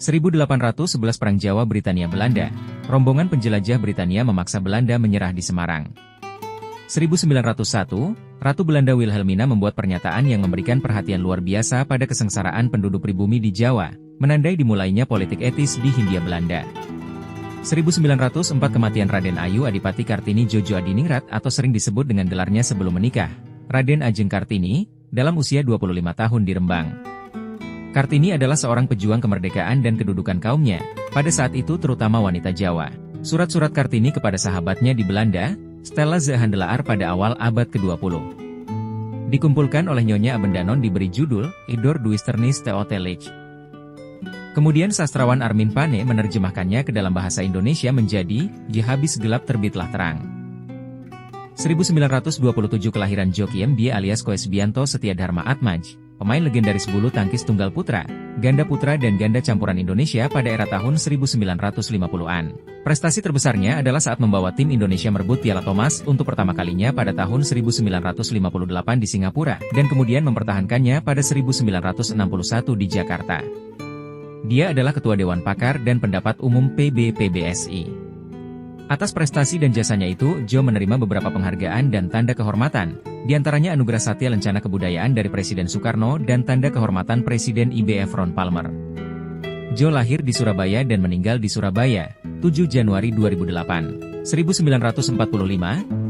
1811 Perang Jawa Britania-Belanda, rombongan penjelajah Britania memaksa Belanda menyerah di Semarang. 1901, Ratu Belanda Wilhelmina membuat pernyataan yang memberikan perhatian luar biasa pada kesengsaraan penduduk pribumi di Jawa, menandai dimulainya politik etis di Hindia Belanda. 1904 kematian Raden Ayu Adipati Kartini Jojo Adiningrat atau sering disebut dengan gelarnya sebelum menikah, Raden Ajeng Kartini, dalam usia 25 tahun di Rembang. Kartini adalah seorang pejuang kemerdekaan dan kedudukan kaumnya, pada saat itu terutama wanita Jawa. Surat-surat Kartini kepada sahabatnya di Belanda, Stella Zehandelaar pada awal abad ke-20. Dikumpulkan oleh Nyonya Abendanon diberi judul, Idor Duisternis Theotelich. Kemudian sastrawan Armin Pane menerjemahkannya ke dalam bahasa Indonesia menjadi, Habis gelap terbitlah terang. 1927 kelahiran Jokiem Bie alias Koesbianto Setiadharma Atmaj, pemain legendaris bulu tangkis tunggal putra, ganda putra dan ganda campuran Indonesia pada era tahun 1950-an. Prestasi terbesarnya adalah saat membawa tim Indonesia merebut Piala Thomas untuk pertama kalinya pada tahun 1958 di Singapura, dan kemudian mempertahankannya pada 1961 di Jakarta. Dia adalah Ketua Dewan Pakar dan Pendapat Umum PBPBSI. Atas prestasi dan jasanya itu, Joe menerima beberapa penghargaan dan tanda kehormatan, diantaranya Anugerah Satya Lencana Kebudayaan dari Presiden Soekarno dan Tanda Kehormatan Presiden IBF Ron Palmer. Joe lahir di Surabaya dan meninggal di Surabaya, 7 Januari 2008. 1945,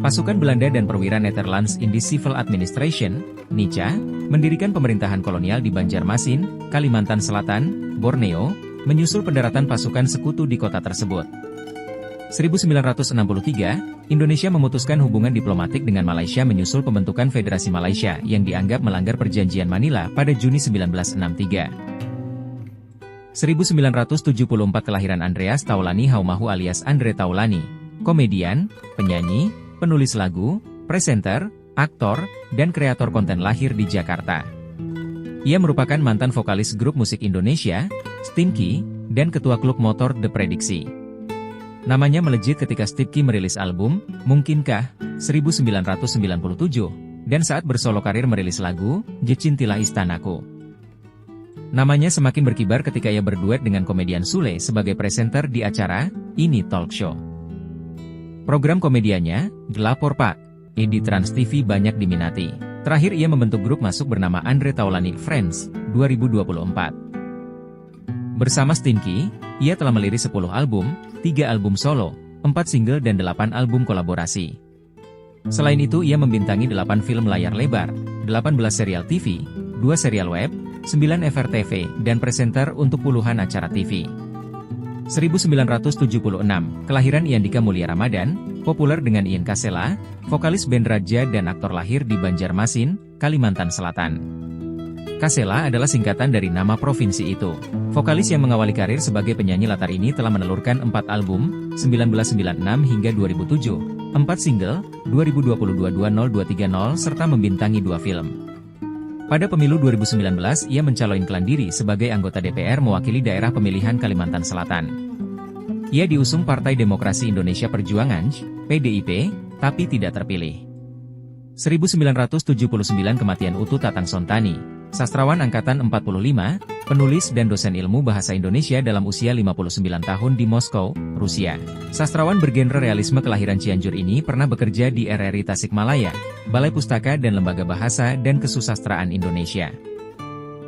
pasukan Belanda dan perwira Nederlands Indies Civil Administration, NICA, mendirikan pemerintahan kolonial di Banjarmasin, Kalimantan Selatan, Borneo, menyusul pendaratan pasukan sekutu di kota tersebut. 1963, Indonesia memutuskan hubungan diplomatik dengan Malaysia menyusul pembentukan Federasi Malaysia yang dianggap melanggar Perjanjian Manila pada Juni 1963. 1974 kelahiran Andreas Taulani Haumahu alias Andre Taulani, komedian, penyanyi, penulis lagu, presenter, aktor, dan kreator konten lahir di Jakarta. Ia merupakan mantan vokalis grup musik Indonesia, Stinky, dan ketua klub motor The Prediksi. Namanya melejit ketika Stinky merilis album, Mungkinkah, 1997, dan saat bersolo karir merilis lagu, Jecintilah Istanaku. Namanya semakin berkibar ketika ia berduet dengan komedian Sule sebagai presenter di acara, Ini Talk Show. Program komedianya, Gelapor Pak, di Trans TV banyak diminati. Terakhir ia membentuk grup masuk bernama Andre Taulani Friends, 2024. Bersama Stinky, ia telah meliris 10 album, 3 album solo, 4 single dan 8 album kolaborasi. Selain itu ia membintangi 8 film layar lebar, 18 serial TV, 2 serial web, 9 FRTV, dan presenter untuk puluhan acara TV. 1976, kelahiran Iandika Mulia Ramadan, populer dengan Ian Kasela, vokalis band Raja dan aktor lahir di Banjarmasin, Kalimantan Selatan. Kasela adalah singkatan dari nama provinsi itu. Vokalis yang mengawali karir sebagai penyanyi latar ini telah menelurkan 4 album, 1996 hingga 2007, 4 single, 2022-2030, serta membintangi 2 film. Pada pemilu 2019, ia mencalonkan diri sebagai anggota DPR mewakili daerah pemilihan Kalimantan Selatan. Ia diusung Partai Demokrasi Indonesia Perjuangan, PDIP, tapi tidak terpilih. 1979 kematian Utu Tatang Sontani, sastrawan angkatan 45, penulis dan dosen ilmu bahasa Indonesia dalam usia 59 tahun di Moskow, Rusia. Sastrawan bergenre realisme kelahiran Cianjur ini pernah bekerja di RRI Tasikmalaya, Balai Pustaka dan Lembaga Bahasa dan Kesusastraan Indonesia.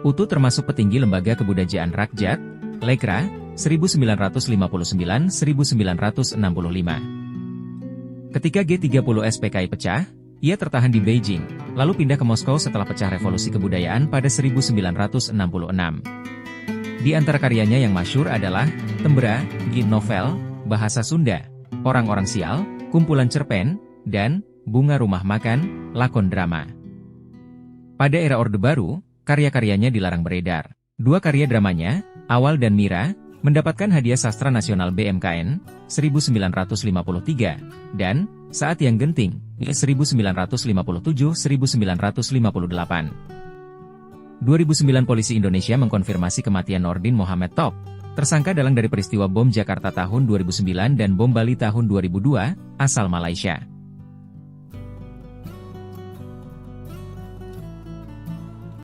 Utu termasuk petinggi Lembaga Kebudayaan Rakyat, Lekra, 1959-1965. Ketika G30 SPKI pecah, ia tertahan di Beijing, lalu pindah ke Moskow setelah pecah revolusi kebudayaan pada 1966. Di antara karyanya yang masyhur adalah Tembera, novel, bahasa Sunda, Orang-orang Sial, kumpulan cerpen, dan Bunga Rumah Makan, lakon drama. Pada era Orde Baru, karya-karyanya dilarang beredar. 2 karya dramanya, Awal dan Mira, mendapatkan Hadiah Sastra Nasional BMKN, 1953, dan Saat yang Genting, 1957-1958. 2009 Polisi Indonesia mengkonfirmasi kematian Nordin Mohamed Top, tersangka dalang dari peristiwa bom Jakarta tahun 2009 dan bom Bali tahun 2002, asal Malaysia.